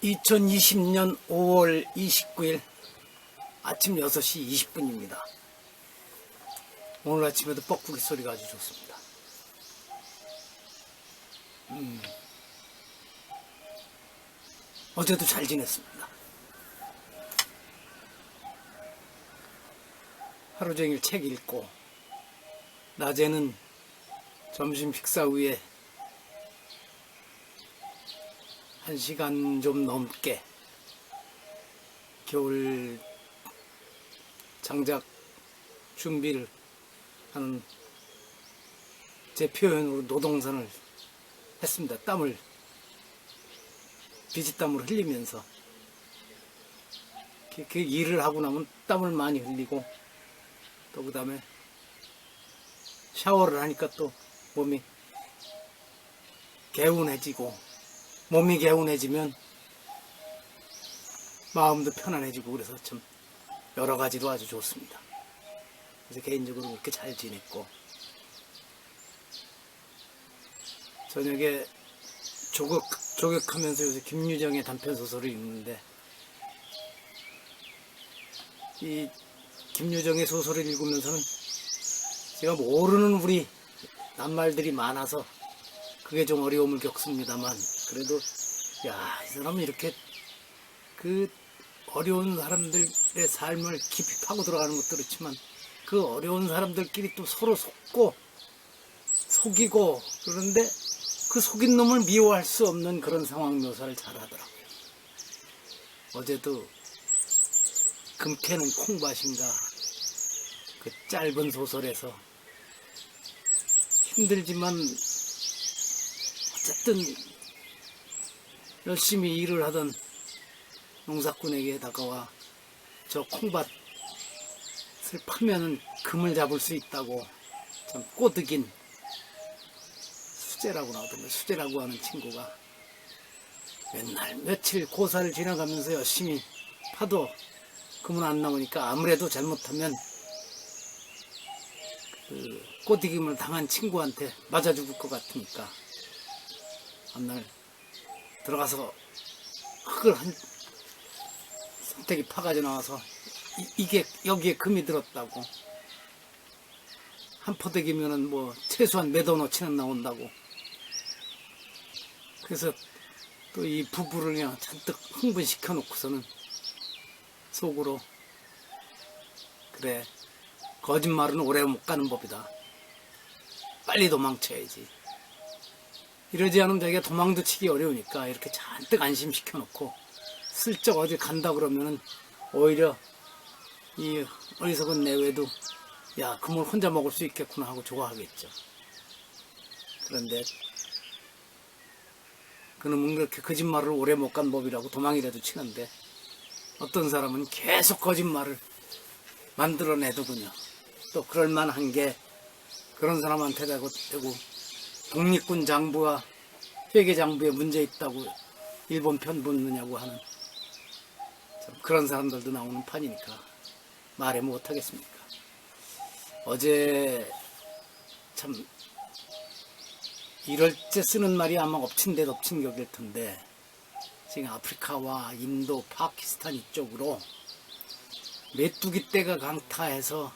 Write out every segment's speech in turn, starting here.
2020년 5월 29일 아침 6시 20분입니다. 오늘 아침에도 뻐꾸기 소리가 아주 좋습니다. 어제도 잘 지냈습니다. 하루 종일 책 읽고 낮에는 점심 식사 후에 1시간 좀 넘게 겨울 장작 준비를 하는 제 표현으로 노동선을 했습니다. 땀을 비지땀으로 흘리면서 그 일을 하고 나면 땀을 많이 흘리고 또 그 다음에 샤워를 하니까 또 몸이 개운해지고 몸이 개운해지면 마음도 편안해지고 그래서 참 여러 가지로 아주 좋습니다. 그래서 개인적으로 그렇게 잘 지냈고 저녁에 조격하면서 요새 김유정의 단편소설을 읽는데 이 김유정의 소설을 읽으면서는 제가 모르는 우리 낱말들이 많아서 그게 좀 어려움을 겪습니다만 그래도 야, 이 사람은 이렇게 그 어려운 사람들의 삶을 깊이 파고 들어가는 것도 그렇지만 그 어려운 사람들끼리 또 서로 속이고 그런데 그 속인 놈을 미워할 수 없는 그런 상황 묘사를 잘하더라고요. 어제도 금캐는 콩밭인가 그 짧은 소설에서 힘들지만 어쨌든 열심히 일을 하던 농사꾼에게 다가와 저 콩밭을 파면은 금을 잡을 수 있다고 참 꼬드긴 수재라고 나오던데 수재라고 하는 친구가 맨날 며칠 고사를 지나가면서 열심히 파도 금은 안 나오니까 아무래도 잘못하면 그 꼬드김을 당한 친구한테 맞아 죽을 것 같으니까 한날 들어가서 흙을 한 선택이 파가져 나와서 이게 여기에 금이 들었다고 한 포대기면은 뭐 최소한 몇 원어치는 나온다고 그래서 또 이 부부를 그냥 잔뜩 흥분시켜 놓고서는 속으로 그래 거짓말은 오래 못 가는 법이다 빨리 도망쳐야지 이러지 않으면 자기가 도망도 치기 어려우니까 이렇게 잔뜩 안심시켜 놓고 슬쩍 어디 간다 그러면은 오히려 이 어리석은 내외도 야 금을 혼자 먹을 수 있겠구나 하고 좋아하겠죠. 그런데 그놈은 그렇게 거짓말을 오래 못 간 법이라고 도망이라도 치는데 어떤 사람은 계속 거짓말을 만들어내더군요. 또 그럴만한 게 그런 사람한테 되고 독립군 장부와 회계 장부에 문제 있다고 일본 편 묻느냐고 하는 참 그런 사람들도 나오는 판이니까 말해 못하겠습니까. 어제 참 이럴 때 쓰는 말이 아마 엎친 데 덮친 격일 텐데 지금 아프리카와 인도, 파키스탄 이쪽으로 메뚜기 떼가 강타해서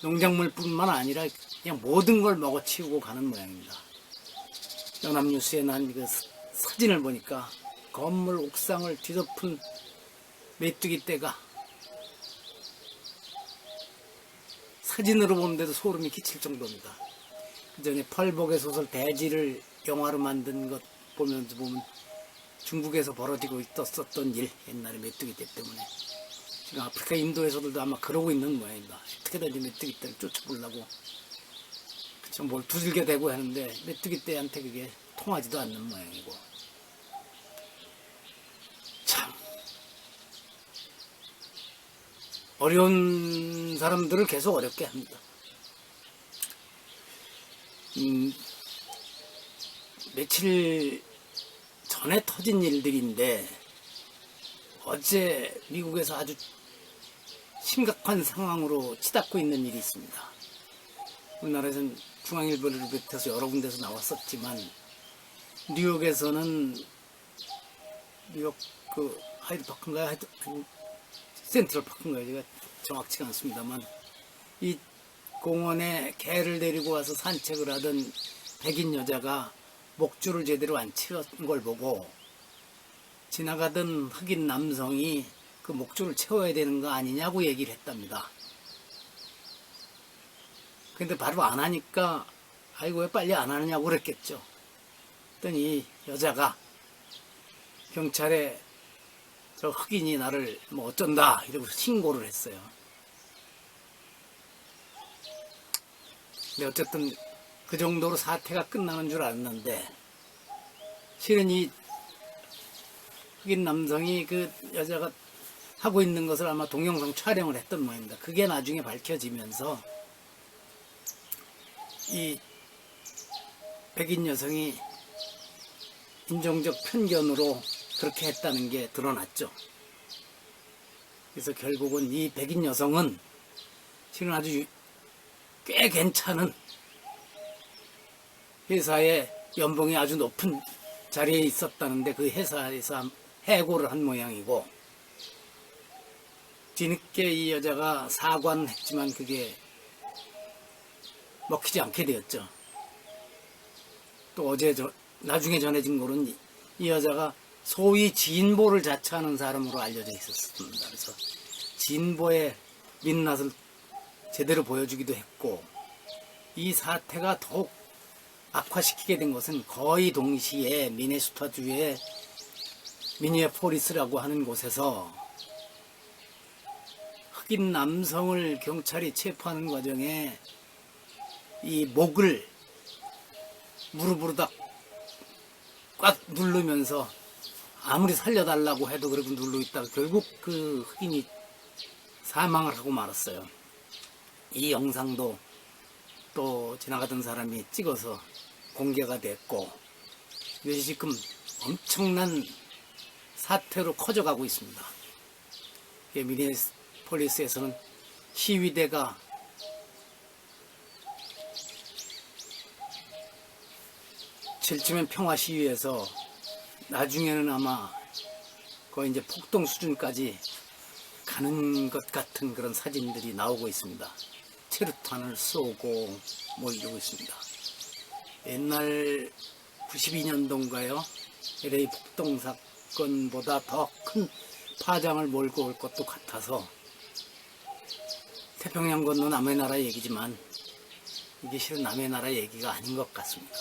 농작물뿐만 아니라 그냥 모든 걸 먹어치우고 가는 모양입니다. 연합뉴스에 난 그 사진을 보니까 건물 옥상을 뒤덮은 메뚜기 떼가 사진으로 보는데도 소름이 끼칠 정도입니다. 그 전에 펄복의 소설 대지를 영화로 만든 것 보면서 보면 중국에서 벌어지고 있었던 일, 옛날에 메뚜기 떼 때문에 지금 아프리카 인도에서도 아마 그러고 있는 모양입니다. 어떻게든지 메뚜기 떼를 쫓아보려고 그쵸, 뭘 두들겨 대고 하는데 메뚜기 떼한테 그게 통하지도 않는 모양이고 참 어려운 사람들을 계속 어렵게 합니다. 며칠 전에 터진 일들인데 어제 미국에서 아주 심각한 상황으로 치닫고 있는 일이 있습니다. 우리나라에서는 중앙일보를 비롯해서 여러 군데서 나왔었지만 뉴욕에서는 뉴욕 그 하이드 파크인가요? 센트럴 파크인가요? 제가 정확치가 않습니다만 이 공원에 개를 데리고 와서 산책을 하던 백인 여자가 목줄을 제대로 안 채운 걸 보고 지나가던 흑인 남성이 그 목줄을 채워야 되는 거 아니냐고 얘기를 했답니다. 근데 바로 안 하니까 아이고 왜 빨리 안 하느냐고 그랬겠죠. 그랬더니 이 여자가 경찰에 저 흑인이 나를 뭐 어쩐다 이러고 신고를 했어요. 근데 어쨌든 그 정도로 사태가 끝나는 줄 알았는데 실은 이 흑인 남성이 그 여자가 하고 있는 것을 아마 동영상 촬영을 했던 모양입니다. 그게 나중에 밝혀지면서 이 백인 여성이 인종적 편견으로 그렇게 했다는 게 드러났죠. 그래서 결국은 이 백인 여성은 실은 아주 꽤 괜찮은 회사에 연봉이 아주 높은 자리에 있었다는데 그 회사에서 해고를 한 모양이고 뒤늦게 이 여자가 사과는 했지만 그게 먹히지 않게 되었죠. 또 어제 나중에 전해진 거는 이 여자가 소위 진보를 자처하는 사람으로 알려져 있었습니다. 그래서 진보의 민낯을 제대로 보여주기도 했고 이 사태가 더욱 악화시키게 된 것은 거의 동시에 미네소타주의 미니애폴리스라고 하는 곳에서 흑인 남성을 경찰이 체포하는 과정에 이 목을 무릎으로 다 꽉 누르면서 아무리 살려달라고 해도 그렇게 누르고 있다가 결국 그 흑인이 사망을 하고 말았어요. 이 영상도 또 지나가던 사람이 찍어서 공개가 됐고 이것이 지금 엄청난 사태로 커져가고 있습니다. 미니애폴리스에서는 시위대가 질주면 평화 시위에서 나중에는 아마 거의 이제 폭동 수준까지 가는 것 같은 그런 사진들이 나오고 있습니다. 체류탄을 쏘고 뭐 이러고 있습니다. 옛날 92년도인가요? LA 폭동 사건보다 더 큰 파장을 몰고 올 것도 같아서 태평양 건너 남의 나라 얘기지만 이게 실은 남의 나라 얘기가 아닌 것 같습니다.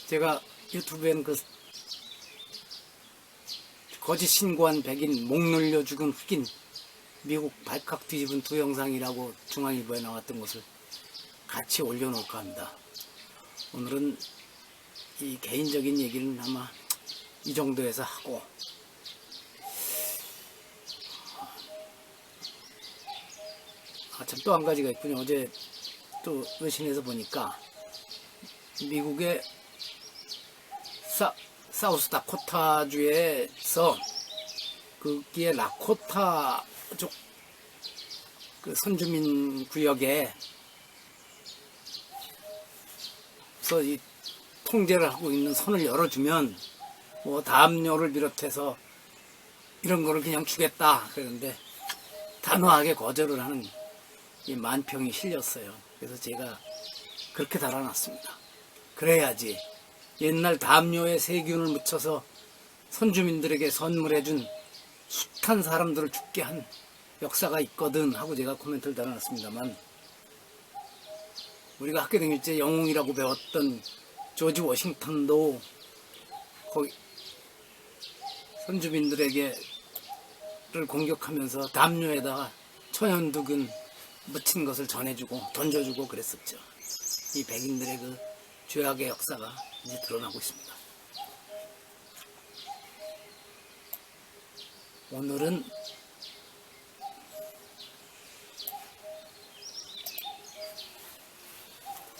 제가 유튜브에는 그 거짓 신고한 백인, 목 눌려 죽은 흑인, 미국 발칵 뒤집은 두 영상이라고 중앙일보에 나왔던 것을 같이 올려놓을까 합니다. 오늘은 이 개인적인 얘기는 아마 이 정도에서 하고 참 또 한 가지가 있군요. 어제 또 외신에서 보니까 미국의 사우스 다코타주에서 거기에 라코타족 그 선주민 구역에 서 이 통제를 하고 있는 선을 열어주면 뭐 담요를 비롯해서 이런 거를 그냥 주겠다 그러는데 단호하게 거절을 하는 이 만평이 실렸어요. 그래서 제가 그렇게 달아놨습니다. 그래야지 옛날 담요에 세균을 묻혀서 선주민들에게 선물해준 숱한 사람들을 죽게 한 역사가 있거든 하고 제가 코멘트를 달아놨습니다만 우리가 학교 다닐 때 영웅이라고 배웠던 조지 워싱턴도 거기 선주민들에게를 공격하면서 담요에다가 천연두균 묻힌 것을 전해주고 던져주고 그랬었죠. 이 백인들의 그 죄악의 역사가 이제 드러나고 있습니다. 오늘은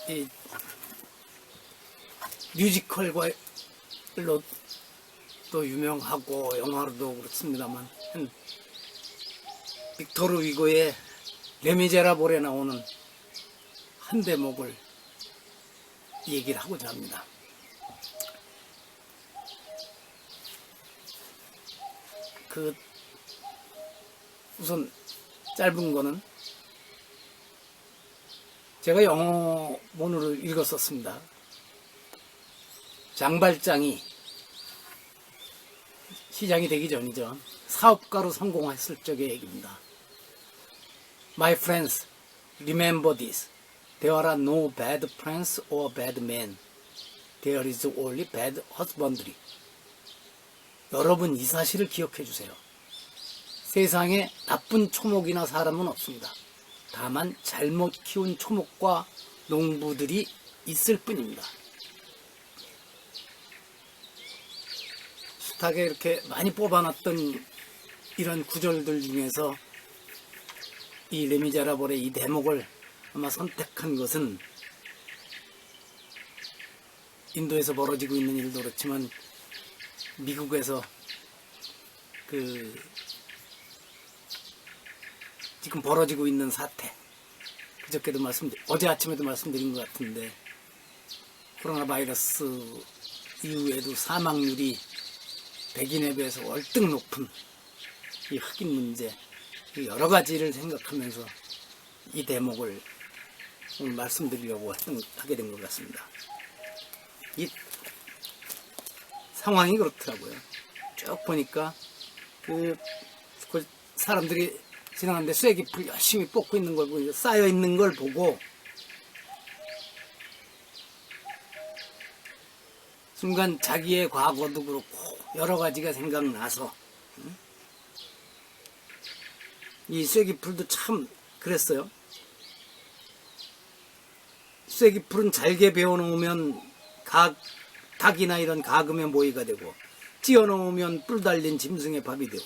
이 뮤지컬로 또 유명하고 영화로도 그렇습니다만 빅토르 위고의 레미제라볼에 나오는 한 대목을 얘기를 하고자 합니다. 우선 짧은 거는 제가 영어본으로 읽었었습니다. 장발장이 시장이 되기 전이죠. 사업가로 성공했을 적의 얘기입니다. My friends, remember this. There are no bad friends or bad men. There is only bad husbandry. 여러분 이 사실을 기억해 주세요. 세상에 나쁜 초목이나 사람은 없습니다. 다만 잘못 키운 초목과 농부들이 있을 뿐입니다. 숱하게 이렇게 많이 뽑아놨던 이런 구절들 중에서 이 레미제라블의 이 대목을 아마 선택한 것은 인도에서 벌어지고 있는 일도 그렇지만 미국에서 지금 벌어지고 있는 사태, 그저께도 어제 아침에도 말씀드린 것 같은데, 코로나 바이러스 이후에도 사망률이 백인에 비해서 월등 높은 이 흑인 문제, 여러 가지를 생각하면서 이 대목을 오늘 말씀드리려고 하게 된 것 같습니다. 이 상황이 그렇더라고요. 쭉 보니까 그 사람들이 지나가는데 쐐기풀 열심히 뽑고 있는 걸 보고, 쌓여 있는 걸 보고 순간 자기의 과거도 그렇고 여러 가지가 생각나서, 이 쐐기풀도 참 그랬어요. 쐐기풀은 잘게 베어놓으면 닭이나 이런 가금의 모이가 되고, 찧어놓으면 뿔 달린 짐승의 밥이 되고,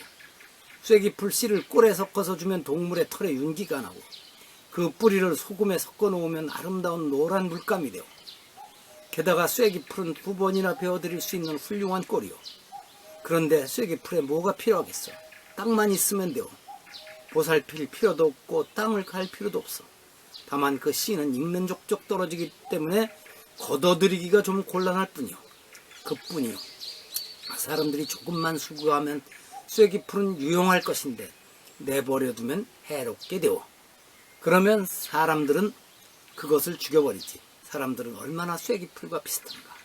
쐐기풀 씨를 꿀에 섞어서 주면 동물의 털에 윤기가 나고, 그 뿌리를 소금에 섞어 놓으면 아름다운 노란 물감이 되고, 게다가 쐐기풀은 2번이나 베어드릴 수 있는 훌륭한 꼴이요. 그런데 쐐기풀에 뭐가 필요하겠어? 땅만 있으면 돼요. 보살필 필요도 없고 땅을 갈 필요도 없어. 다만 그 씨는 익는 족족 떨어지기 때문에 걷어들이기가 좀 곤란할 뿐이요. 그뿐이요. 사람들이 조금만 수고하면 쐐기풀은 유용할 것인데 내버려두면 해롭게 되어. 그러면 사람들은 그것을 죽여버리지. 사람들은 얼마나 쐐기풀과 비슷한가.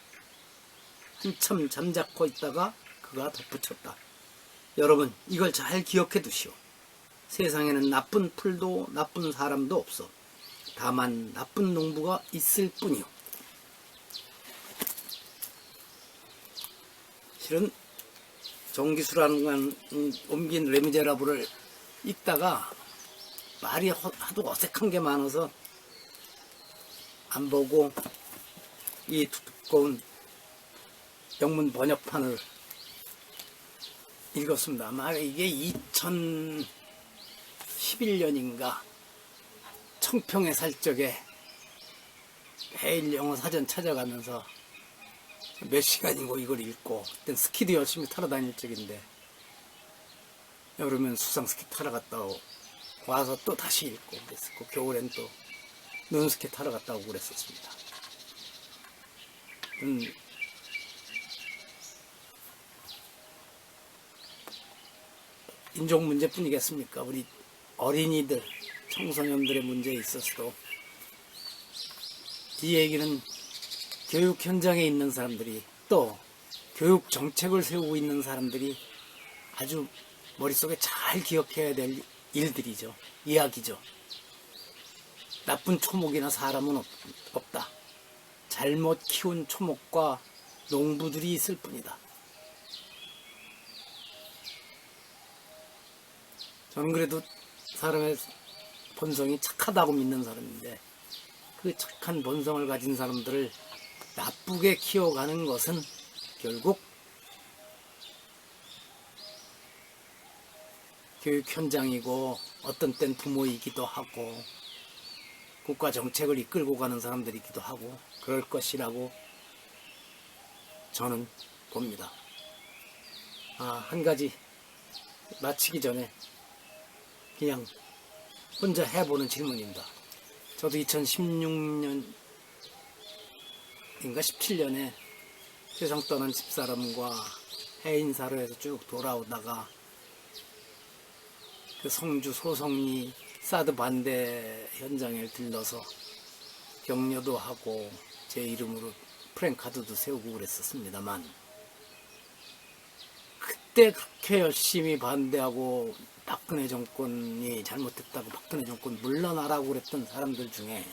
한참 잠자코 있다가 그가 덧붙였다. 여러분, 이걸 잘 기억해 두시오. 세상에는 나쁜 풀도 나쁜 사람도 없어. 다만 나쁜 농부가 있을 뿐이요. 실은 정기수라는 건 옮긴 레미제라블을 읽다가 말이 하도 어색한 게 많아서 안 보고 이 두꺼운 영문 번역판을 읽었습니다. 아마 이게 2011년인가 청평에 살 적에 매일 영어 사전 찾아가면서 몇 시간이고 이걸 읽고, 그땐 스키도 열심히 타러 다닐 적인데, 여름엔 수상 스키 타러 갔다 오고 와서 또 다시 읽고 그랬었고, 겨울엔 또 눈스키 타러 갔다 오고 그랬었습니다. 인종 문제뿐이겠습니까? 우리 어린이들, 청소년들의 문제에 있어서도 이 얘기는 교육 현장에 있는 사람들이, 또 교육 정책을 세우고 있는 사람들이 아주 머릿속에 잘 기억해야 될 일들이죠. 이야기죠. 나쁜 초목이나 사람은 없다. 잘못 키운 초목과 농부들이 있을 뿐이다. 저는 그래도 사람의 본성이 착하다고 믿는 사람인데, 그 착한 본성을 가진 사람들을 나쁘게 키워가는 것은 결국 교육 현장이고, 어떤 땐 부모이기도 하고 국가 정책을 이끌고 가는 사람들이기도 하고 그럴 것이라고 저는 봅니다. 한 가지 마치기 전에 그냥 혼자 해보는 질문입니다. 저도 2016년 17년에 세상 떠난 집사람과 해인사로 해서 쭉 돌아오다가 그 성주 소성리 사드 반대 현장에 들러서 격려도 하고 제 이름으로 프랭카드도 세우고 그랬었습니다만, 그때 그렇게 열심히 반대하고 박근혜 정권이 잘못했다고 박근혜 정권 물러나라고 그랬던 사람들 중에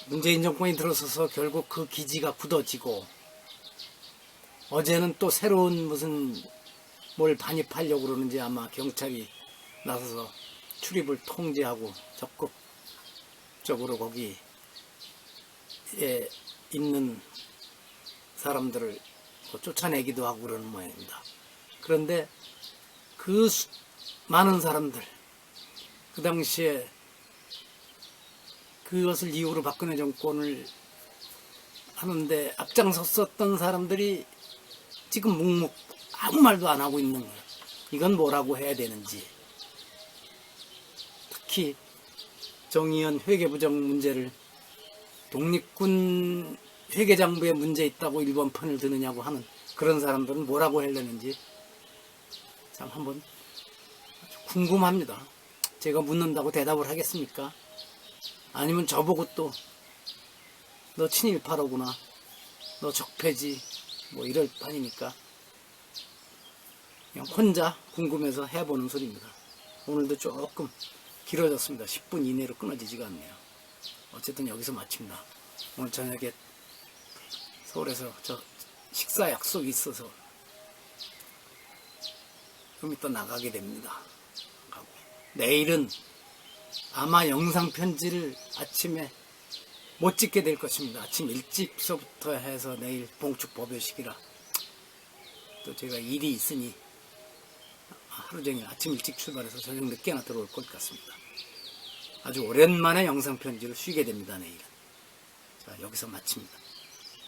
문재인 정권이 들어서서 결국 그 기지가 굳어지고, 어제는 또 새로운 무슨 뭘 반입하려고 그러는지 아마 경찰이 나서서 출입을 통제하고 적극적으로 거기에 있는 사람들을 쫓아내기도 하고 그러는 모양입니다. 그런데 그 많은 사람들, 그 당시에 그것을 이유로 박근혜 정권을 하는데 앞장섰었던 사람들이 지금 묵묵 아무 말도 안 하고 있는 거예요. 이건 뭐라고 해야 되는지. 특히 정의연 회계부정 문제를 독립군 회계장부에 문제 있다고 일본 편을 드느냐고 하는 그런 사람들은 뭐라고 하려는지 참 한번 궁금합니다. 제가 묻는다고 대답을 하겠습니까? 아니면 저보고 또 너 친일파로구나, 너 적폐지, 뭐 이럴 판이니까 그냥 혼자 궁금해서 해보는 소리입니다. 오늘도 조금 길어졌습니다. 10분 이내로 끊어지지가 않네요. 어쨌든 여기서 마칩니다. 오늘 저녁에 서울에서 저 식사 약속이 있어서 좀 이따 나가게 됩니다. 내일은 아마 영상 편지를 아침에 못 찍게 될 것입니다. 아침 일찍서부터 해서 내일 봉축 법요식이라 또 제가 일이 있으니 하루 종일 아침 일찍 출발해서 저녁 늦게나 들어올 것 같습니다. 아주 오랜만에 영상 편지를 쉬게 됩니다. 내일은. 자, 여기서 마칩니다.